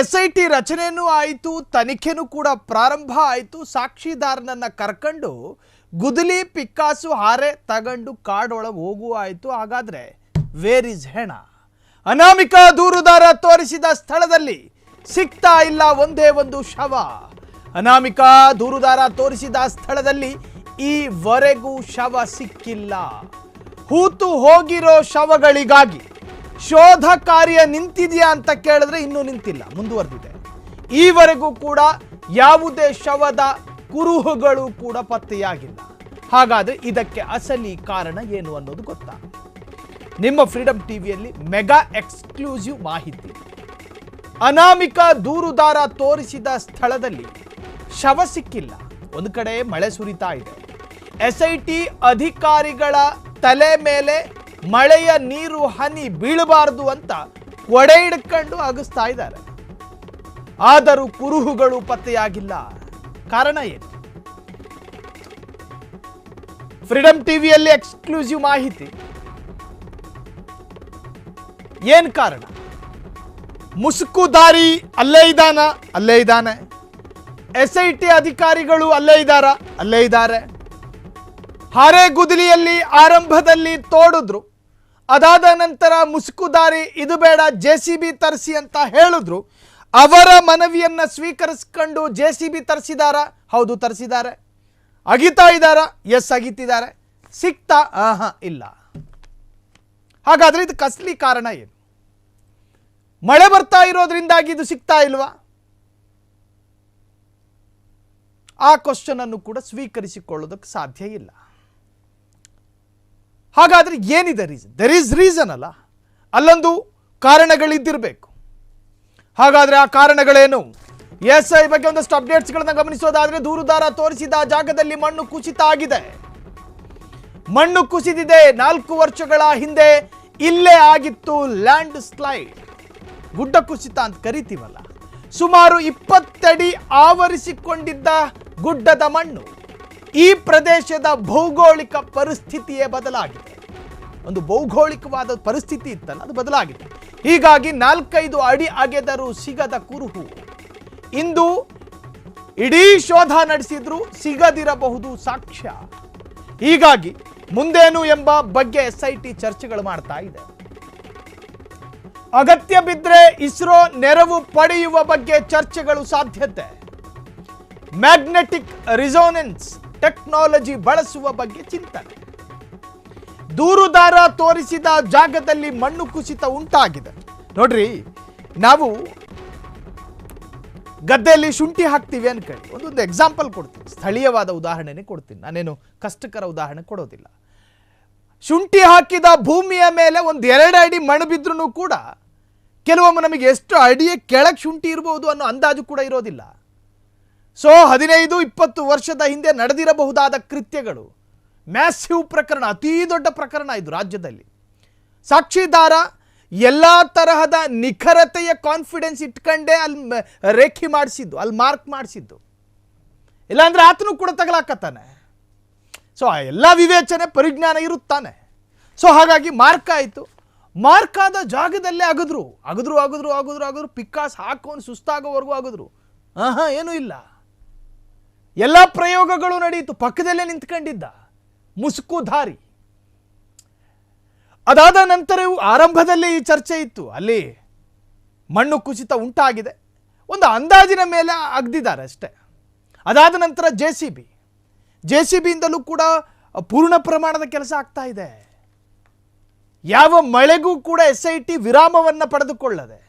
SIT ರಚನೆನೂ ಆಯಿತು, ತನಿಖೆನೂ ಕೂಡ ಪ್ರಾರಂಭ ಆಯಿತು. ಸಾಕ್ಷಿದಾರನನ್ನ ಕರ್ಕೊಂಡು ಗುದಲಿ ಪಿಕ್ಕಾಸು ಹಾರೆ ತಗೊಂಡು ಕಾಡೊಳಗೆ ಹೋಗುವ ಆಯಿತು. ಹಾಗಾದ್ರೆ ವೇರ್ ಇಸ್ ಹೆಣ? ಅನಾಮಿಕಾ ದೂರುದಾರ ತೋರಿಸಿದ ಸ್ಥಳದಲ್ಲಿ ಸಿಗ್ತಾ ಇಲ್ಲ ಒಂದೇ ಒಂದು ಶವ. ಅನಾಮಿಕಾ ದೂರುದಾರ ತೋರಿಸಿದ ಸ್ಥಳದಲ್ಲಿ ಈವರೆಗೂ ಶವ ಸಿಕ್ಕಿಲ್ಲ. ಹೂತು ಹೋಗಿರೋ ಶವಗಳಿಗಾಗಿ ಶೋಧ ಕಾರ್ಯ ನಿಂತಿದೆಯಾ ಅಂತ ಕೇಳಿದ್ರೆ ಇನ್ನೂ ನಿಂತಿಲ್ಲ, ಮುಂದುವರೆದಿದೆ. ಈವರೆಗೂ ಕೂಡ ಯಾವುದೇ ಶವದ ಕುರುಹುಗಳು ಕೂಡ ಪತ್ತೆಯಾಗಿಲ್ಲ. ಹಾಗಾದ್ರೆ ಇದಕ್ಕೆ ಅಸಲಿ ಕಾರಣ ಏನು ಅನ್ನೋದು ಗೊತ್ತಾ? ನಿಮ್ಮ ಫ್ರೀಡಮ್ ಟಿವಿಯಲ್ಲಿ ಮೆಗಾ ಎಕ್ಸ್ಕ್ಲೂಸಿವ್ ಮಾಹಿತಿ. ಅನಾಮಿಕಾ ದೂರುದಾರ ತೋರಿಸಿದ ಸ್ಥಳದಲ್ಲಿ ಶವ ಸಿಕ್ಕಿಲ್ಲ. ಒಂದು ಕಡೆ ಮಳೆ ಸುರಿತಾ ಇದೆ. ಎಸ್ಐಟಿ ಅಧಿಕಾರಿಗಳ ತಲೆ ಮೇಲೆ ಮಳೆಯ ನೀರು ಹನಿ ಬೀಳಬಾರದು ಅಂತ ಕೊಡೆ ಹಿಡ್ಕೊಂಡು ಅಗಸ್ತಾ ಇದ್ದಾರೆ. ಆದರೂ ಕುರುಹುಗಳು ಪತ್ತೆಯಾಗಿಲ್ಲ. ಕಾರಣ ಏನು? ಫ್ರೀಡಮ್ ಟಿವಿಯಲ್ಲಿ ಎಕ್ಸ್ಕ್ಲೂಸಿವ್ ಮಾಹಿತಿ. ಏನ್ ಕಾರಣ? ಮುಸುಕುದಾರಿ ಅಲ್ಲೇ ಇದ್ದಾನೆ. ಎಸ್ಐಟಿ ಅಧಿಕಾರಿಗಳು ಅಲ್ಲೇ ಇದ್ದಾರೆ. ಹಾರೆಗುದಲಿಯಲ್ಲಿ ಆರಂಭದಲ್ಲಿ ತೋಡಿದ್ರು. ಅದಾದ ನಂತರ ಮುಸುಕುದಾರಿ ಇದು ಬೇಡ, JCB ತರಿಸಿ ಅಂತ ಹೇಳಿದ್ರು. ಅವರ ಮನವಿಯನ್ನ ಸ್ವೀಕರಿಸಿಕೊಂಡು JCB ತರಿಸಿದಾರ? ಹೌದು, ತರಿಸಿದ್ದಾರೆ. ಅಗಿತಾ ಇದ್ದಾರ? ಎಸ್, ಅಗಿತಿದ್ದಾರೆ. ಸಿಕ್ತಾ? ಇಲ್ಲ. ಹಾಗಾದ್ರೆ ಇದಕ್ಕೆ ಅಸಲಿ ಕಾರಣ ಏನು? ಮಳೆ ಬರ್ತಾ ಇರೋದ್ರಿಂದಾಗಿ ಇದು ಸಿಗ್ತಾ ಇಲ್ವಾ? ಆ ಕ್ವಶನ್ ಅನ್ನು ಕೂಡ ಸ್ವೀಕರಿಸಿಕೊಳ್ಳೋದಕ್ಕೆ ಸಾಧ್ಯ ಇಲ್ಲ. ಹಾಗಾದ್ರೆ ಏನಿದೆ ರೀಸನ್? ದೆರ್ ಈಸ್ ರೀಸನ್ ಅಲ್ಲ, ಅಲ್ಲೊಂದು ಕಾರಣಗಳಿದ್ದಿರಬೇಕು. ಹಾಗಾದ್ರೆ ಆ ಕಾರಣಗಳೇನು? ಎಸ್, ಈ ಬಗ್ಗೆ ಒಂದಷ್ಟು ಅಪ್ಡೇಟ್ಸ್ಗಳನ್ನ ಗಮನಿಸೋದಾದ್ರೆ, ದೂರುದಾರ ತೋರಿಸಿದ ಜಾಗದಲ್ಲಿ ಮಣ್ಣು ಕುಸಿತ ಆಗಿದೆ. ಮಣ್ಣು ಕುಸಿದಿದೆ. 4 ವರ್ಷಗಳ ಹಿಂದೆ ಇಲ್ಲೇ ಆಗಿತ್ತು ಲ್ಯಾಂಡ್ ಸ್ಲೈಡ್, ಗುಡ್ಡ ಕುಸಿತ ಅಂತ ಕರಿತೀವಲ್ಲ. ಸುಮಾರು 20 ಅಡಿ ಆವರಿಸಿಕೊಂಡಿದ್ದ ಗುಡ್ಡದ ಮಣ್ಣು ಈ ಪ್ರದೇಶದ ಭೌಗೋಳಿಕ ಪರಿಸ್ಥಿತಿಯೇ ಬದಲಾಗಿದೆ. ಒಂದು ಭೌಗೋಳಿಕವಾದ ಪರಿಸ್ಥಿತಿ ಇತ್ತಲ್ಲ, ಅದು ಬದಲಾಗಿದೆ. ಹೀಗಾಗಿ 4-5 ಅಡಿ ಅಗೆದರೂ ಸಿಗದ ಕುರುಹು. ಇಂದು ಇಡೀ ಶೋಧ ನಡೆಸಿದ್ರು ಸಿಗದಿರಬಹುದು ಸಾಕ್ಷ್ಯ. ಹೀಗಾಗಿ ಮುಂದೇನು ಎಂಬ ಬಗ್ಗೆ SIT ಚರ್ಚೆಗಳು ಮಾಡ್ತಾ ಇದೆ. ಅಗತ್ಯ ಬಿದ್ದರೆ ಇಸ್ರೋ ನೆರವು ಪಡೆಯುವ ಬಗ್ಗೆ ಚರ್ಚೆಗಳು ಸಾಧ್ಯತೆ. ಮ್ಯಾಗ್ನೆಟಿಕ್ ರಿಸೋನೆನ್ಸ್ ಟೆಕ್ನಾಲಜಿ ಬಳಸುವ ಬಗ್ಗೆ ಚಿಂತನೆ. ದೂರುದಾರ ತೋರಿಸಿದ ಜಾಗದಲ್ಲಿ ಮಣ್ಣು ಕುಸಿತ ಉಂಟಾಗಿದೆ. ನೋಡ್ರಿ, ನಾವು ಗದ್ದೆಯಲ್ಲಿ ಶುಂಠಿ ಹಾಕ್ತೀವಿ ಅನ್ಕೊಳ್ಳಿ. ಒಂದೊಂದು ಎಕ್ಸಾಂಪಲ್ ಕೊಡ್ತೀನಿ, ಸ್ಥಳೀಯವಾದ ಉದಾಹರಣೆನೇ ಕೊಡ್ತೀನಿ, ನಾನೇನು ಕಷ್ಟಕರ ಉದಾಹರಣೆ ಕೊಡೋದಿಲ್ಲ. ಶುಂಠಿ ಹಾಕಿದ ಭೂಮಿಯ ಮೇಲೆ 1-2 ಅಡಿ ಮಣ್ಣು ಬಿದ್ರೂ ಕೂಡ ಕೆಲವೊಮ್ಮೆ ನಮಗೆ ಎಷ್ಟು ಅಡಿಯ ಕೆಳಗೆ ಶುಂಠಿ ಇರಬಹುದು ಅನ್ನೋ ಅಂದಾಜು ಕೂಡ ಇರೋದಿಲ್ಲ. ಸೊ 15-20 ವರ್ಷದ ಹಿಂದೆ ನಡೆದಿರಬಹುದಾದ ಕೃತ್ಯಗಳು, ಮ್ಯಾಸಿವ್ ಪ್ರಕರಣ, ಅತೀ ದೊಡ್ಡ ಪ್ರಕರಣ ಇದು ರಾಜ್ಯದಲ್ಲಿ. ಸಾಕ್ಷಿದಾರ ಎಲ್ಲ ತರಹದ ನಿಖರತೆಯ ಕಾನ್ಫಿಡೆನ್ಸ್ ಇಟ್ಕೊಂಡೇ ಅಲ್ಲಿ ರೇಖೆ ಮಾಡಿಸಿದ್ದು, ಅಲ್ಲಿ ಮಾರ್ಕ್ ಮಾಡಿಸಿದ್ದು. ಇಲ್ಲಾಂದ್ರೆ ಆತನು ಕೂಡ ತಗಲಾಕತ್ತಾನೆ. ಸೊ ಆ ಎಲ್ಲ ವಿವೇಚನೆ ಪರಿಜ್ಞಾನ ಇರುತ್ತಾನೆ. ಸೊ ಹಾಗಾಗಿ ಮಾರ್ಕ್ ಆಯಿತು. ಮಾರ್ಕ್ ಆದ ಜಾಗದಲ್ಲೇ ಅಗದ್ರು ಪಿಕ್ಕಾಸ್ ಹಾಕೊಂಡು ಸುಸ್ತಾಗೋವರೆಗೂ ಅಗದ್ರು. ಏನೂ ಇಲ್ಲ. ಎಲ್ಲ ಪ್ರಯೋಗಗಳು ನಡೆಯಿತು. ಪಕ್ಕದಲ್ಲೇ ನಿಂತ್ಕೊಂಡಿದ್ದ ಮುಸುಕುಧಾರಿ. ಅದಾದ ನಂತರವೂ ಆರಂಭದಲ್ಲಿ ಈ ಚರ್ಚೆ ಇತ್ತು, ಅಲ್ಲಿ ಮಣ್ಣು ಕುಸಿತ ಉಂಟಾಗಿದೆ, ಒಂದು ಅಂದಾಜಿನ ಮೇಲೆ ಅಗ್ದಿದ್ದಾರೆ ಅಷ್ಟೇ. ಅದಾದ ನಂತರ JCBಯಿಂದಲೂ ಕೂಡ ಪೂರ್ಣ ಪ್ರಮಾಣದ ಕೆಲಸ ಆಗ್ತಾ ಇದೆ. ಯಾವ ಮಳೆಗೂ ಕೂಡ SIT ವಿರಾಮವನ್ನು ಪಡೆದುಕೊಳ್ಳದೆ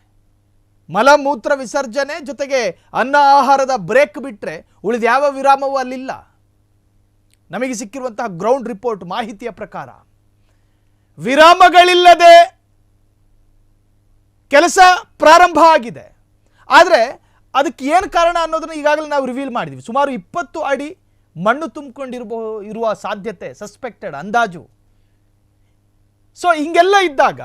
ಮಲಮೂತ್ರ ವಿಸರ್ಜನೆ ಜೊತೆಗೆ ಅನ್ನ ಆಹಾರದ ಬ್ರೇಕ್ ಬಿಟ್ಟರೆ ಉಳಿದ ಯಾವ ವಿರಾಮವೂ ಅಲ್ಲಿಲ್ಲ. ನಮಗೆ ಸಿಕ್ಕಿರುವಂತಹ ಗ್ರೌಂಡ್ ರಿಪೋರ್ಟ್ ಮಾಹಿತಿಯ ಪ್ರಕಾರ ವಿರಾಮಗಳಿಲ್ಲದೆ ಕೆಲಸ ಪ್ರಾರಂಭ ಆಗಿದೆ. ಆದರೆ ಅದಕ್ಕೆ ಏನು ಕಾರಣ ಅನ್ನೋದನ್ನು ಈಗಾಗಲೇ ನಾವು ರಿವೀಲ್ ಮಾಡಿದ್ವಿ. ಸುಮಾರು 20 ಅಡಿ ಮಣ್ಣು ತುಂಬಿಕೊಂಡಿರುವ ಸಾಧ್ಯತೆ, ಸಸ್ಪೆಕ್ಟೆಡ್ ಅಂದಾಜು. ಸೊ ಹಿಂಗೆಲ್ಲ ಇದ್ದಾಗ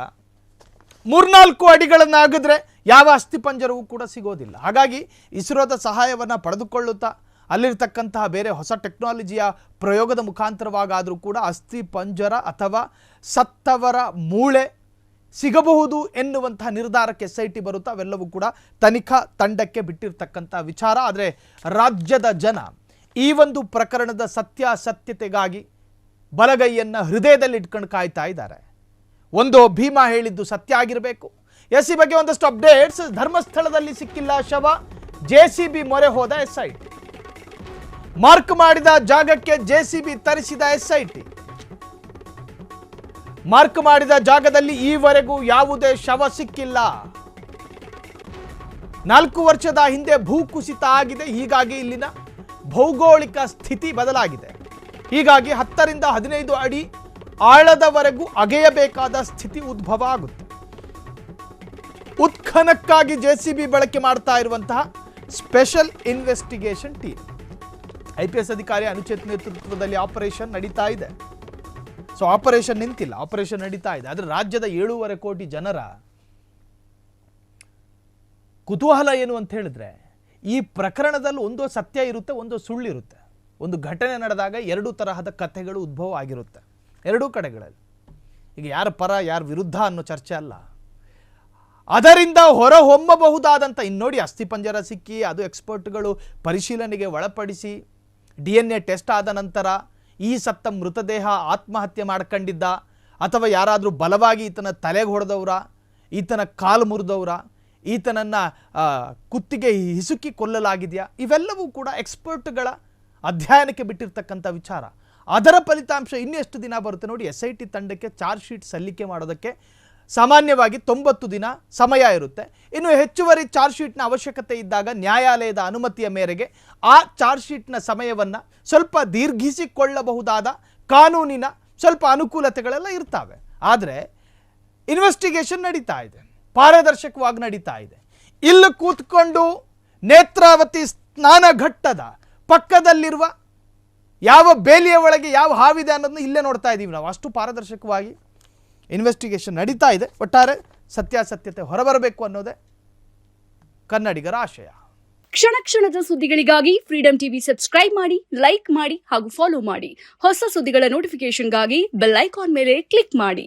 3-4 ಅಡಿಗಳನ್ನು ಆಗಿದ್ರೆ ಯಾವ ಅಸ್ಥಿಪಂಜರವೂ ಕೂಡ ಸಿಗೋದಿಲ್ಲ. ಹಾಗಾಗಿ ಇಸ್ರೋದ ಸಹಾಯವನ್ನು ಪಡೆದುಕೊಳ್ಳುತ್ತಾ ಅಲ್ಲಿರ್ತಕ್ಕಂತಹ ಬೇರೆ ಹೊಸ ಟೆಕ್ನಾಲಜಿಯ ಪ್ರಯೋಗದ ಮುಖಾಂತರವಾಗಾದರೂ ಕೂಡ ಅಸ್ಥಿಪಂಜರ ಅಥವಾ ಸತ್ತವರ ಮೂಳೆ ಸಿಗಬಹುದು ಎನ್ನುವಂತಹ ನಿರ್ಧಾರಕ್ಕೆ SIT ಬರುತ್ತಾ ಅವೆಲ್ಲವೂ ಕೂಡ ತನಿಖಾ ತಂಡಕ್ಕೆ ಬಿಟ್ಟಿರ್ತಕ್ಕಂಥ ವಿಚಾರ. ಆದರೆ ರಾಜ್ಯದ ಜನ ಈ ಒಂದು ಪ್ರಕರಣದ ಸತ್ಯಾಸತ್ಯತೆಗಾಗಿ ಬಲಗೈಯನ್ನು ಹೃದಯದಲ್ಲಿ ಇಟ್ಕೊಂಡು ಕಾಯ್ತಾ ಇದ್ದಾರೆ. ಒಂದು ಭೀಮಾ ಹೇಳಿದ್ದು ಸತ್ಯ ಆಗಿರಬೇಕು. ಈ ಬಗ್ಗೆ ಒಂದಷ್ಟು ಅಪ್ಡೇಟ್ಸ್. ಧರ್ಮಸ್ಥಳದಲ್ಲಿ ಸಿಕ್ಕಿಲ್ಲ ಶವ, JCB ಮೊರೆ ಹೋದ SIT. ಮಾರ್ಕ್ ಮಾಡಿದ ಜಾಗಕ್ಕೆ JCB ತರಿಸಿದ SIT. ಮಾರ್ಕ್ ಮಾಡಿದ ಜಾಗದಲ್ಲಿ ಈವರೆಗೂ ಯಾವುದೇ ಶವ ಸಿಕ್ಕಿಲ್ಲ. 4 ವರ್ಷದ ಹಿಂದೆ ಭೂಕುಸಿತ ಆಗಿದೆ. ಹೀಗಾಗಿ ಇಲ್ಲಿನ ಭೌಗೋಳಿಕ ಸ್ಥಿತಿ ಬದಲಾಗಿದೆ. ಹೀಗಾಗಿ 10 ರಿಂದ 15 ಅಡಿ ಆಳದವರೆಗೂ ಅಗೆಯಬೇಕಾದ ಸ್ಥಿತಿ ಉದ್ಭವ ಆಗುತ್ತೆ. ಉತ್ಖನಕ್ಕಾಗಿ JCB ಬಳಕೆ ಮಾಡ್ತಾ ಇರುವಂತಹ ಸ್ಪೆಷಲ್ ಇನ್ವೆಸ್ಟಿಗೇಷನ್ ಟೀಮ್, IPS ಅಧಿಕಾರಿ ಅನುಚೇತ್ ನೇತೃತ್ವದಲ್ಲಿ ಆಪರೇಷನ್ ನಡೀತಾ ಇದೆ. ಸೊ ಆಪರೇಷನ್ ನಿಂತಿಲ್ಲ, ಆಪರೇಷನ್ ನಡೀತಾ ಇದೆ. ಆದರೆ ರಾಜ್ಯದ 7.5 ಕೋಟಿ ಜನರ ಕುತೂಹಲ ಏನು ಅಂತ ಹೇಳಿದ್ರೆ, ಈ ಪ್ರಕರಣದಲ್ಲಿ ಒಂದು ಸತ್ಯ ಇರುತ್ತೆ, ಒಂದು ಸುಳ್ಳಿರುತ್ತೆ. ಒಂದು ಘಟನೆ ನಡೆದಾಗ 2 ತರಹದ ಕಥೆಗಳು ಉದ್ಭವ ಆಗಿರುತ್ತೆ ಎರಡೂ ಕಡೆಗಳಲ್ಲಿ. ಈಗ ಯಾರ ಪರ ಯಾರ ವಿರುದ್ಧ ಅನ್ನೋ ಚರ್ಚೆ ಅಲ್ಲ, ಅದರಿಂದ ಹೊರಹೊಮ್ಮಬಹುದಾದಂಥ ಇನ್ನೋಡಿ ಅಸ್ಥಿಪಂಜರ ಸಿಕ್ಕಿ ಅದು ಎಕ್ಸ್ಪರ್ಟ್ಗಳು ಪರಿಶೀಲನೆಗೆ ಒಳಪಡಿಸಿ DNA ಟೆಸ್ಟ್ ಆದ ನಂತರ ಈ ಸತ್ತ ಮೃತದೇಹ ಆತ್ಮಹತ್ಯೆ ಮಾಡ್ಕೊಂಡಿದ್ದ ಅಥವಾ ಯಾರಾದರೂ ಬಲವಾಗಿ ಈತನ ತಲೆಗೆ ಹೊಡೆದವರ, ಈತನ ಕಾಲು ಮುರಿದವರ, ಈತನನ್ನು ಕುತ್ತಿಗೆ ಹಿಸುಕಿ ಕೊಲ್ಲಲಾಗಿದೆಯಾ, ಇವೆಲ್ಲವೂ ಕೂಡ ಎಕ್ಸ್ಪರ್ಟ್ಗಳ ಅಧ್ಯಯನಕ್ಕೆ ಬಿಟ್ಟಿರ್ತಕ್ಕಂಥ ವಿಚಾರ. ಅದರ ಫಲಿತಾಂಶ ಇನ್ನೆಷ್ಟು ದಿನ ಬರುತ್ತೆ ನೋಡಿ. SIT ತಂಡಕ್ಕೆ ಚಾರ್ಜ್ ಶೀಟ್ ಸಲ್ಲಿಕೆ ಮಾಡೋದಕ್ಕೆ ಸಾಮಾನ್ಯವಾಗಿ 90 ದಿನ ಸಮಯ ಇರುತ್ತೆ. ಇನ್ನು ಹೆಚ್ಚುವರಿ ಚಾರ್ಜ್ ಶೀಟ್ನ ಅವಶ್ಯಕತೆ ಇದ್ದಾಗ ನ್ಯಾಯಾಲಯದ ಅನುಮತಿಯ ಮೇರೆಗೆ ಆ ಚಾರ್ಜ್ ಶೀಟ್ನ ಸಮಯವನ್ನು ಸ್ವಲ್ಪ ದೀರ್ಘಿಸಿಕೊಳ್ಳಬಹುದಾದ ಕಾನೂನಿನ ಸ್ವಲ್ಪ ಅನುಕೂಲತೆಗಳೆಲ್ಲ ಇರ್ತವೆ. ಆದರೆ ಇನ್ವೆಸ್ಟಿಗೇಷನ್ ನಡೀತಾ ಇದೆ, ಪಾರದರ್ಶಕವಾಗಿ ನಡೀತಾ ಇದೆ. ಇಲ್ಲಿ ಕೂತ್ಕೊಂಡು ನೇತ್ರಾವತಿ ಸ್ನಾನಘಟ್ಟದ ಪಕ್ಕದಲ್ಲಿರುವ ಯಾವ ಬೇಲಿಯ ಒಳಗೆ ಯಾವ ಹಾವಿದೆ ಅನ್ನೋದನ್ನ ಇಲ್ಲೇ ನೋಡ್ತಾ ಇದ್ದೀವಿ ನಾವು. ಅಷ್ಟು ಪಾರದರ್ಶಕವಾಗಿ ಇನ್ವೆಸ್ಟಿಗೇಷನ್ ನಡೀತಾ ಇದೆ. ಒಟ್ಟಾರೆ ಸತ್ಯಾಸತ್ಯತೆ ಹೊರಬರಬೇಕು ಅನ್ನೋದೇ ಕನ್ನಡಿಗರ ಆಶಯ. ಕ್ಷಣ ಕ್ಷಣದ ಸುದ್ದಿಗಳಿಗಾಗಿ ಫ್ರೀಡಂ ಟಿವಿ ಸಬ್ಸ್ಕ್ರೈಬ್ ಮಾಡಿ, ಲೈಕ್ ಮಾಡಿ ಹಾಗೂ ಫಾಲೋ ಮಾಡಿ. ಹೊಸ ಸುದ್ದಿಗಳ ನೋಟಿಫಿಕೇಶನ್ಗಾಗಿ ಬೆಲ್ ಐಕಾನ್ ಮೇಲೆ ಕ್ಲಿಕ್ ಮಾಡಿ.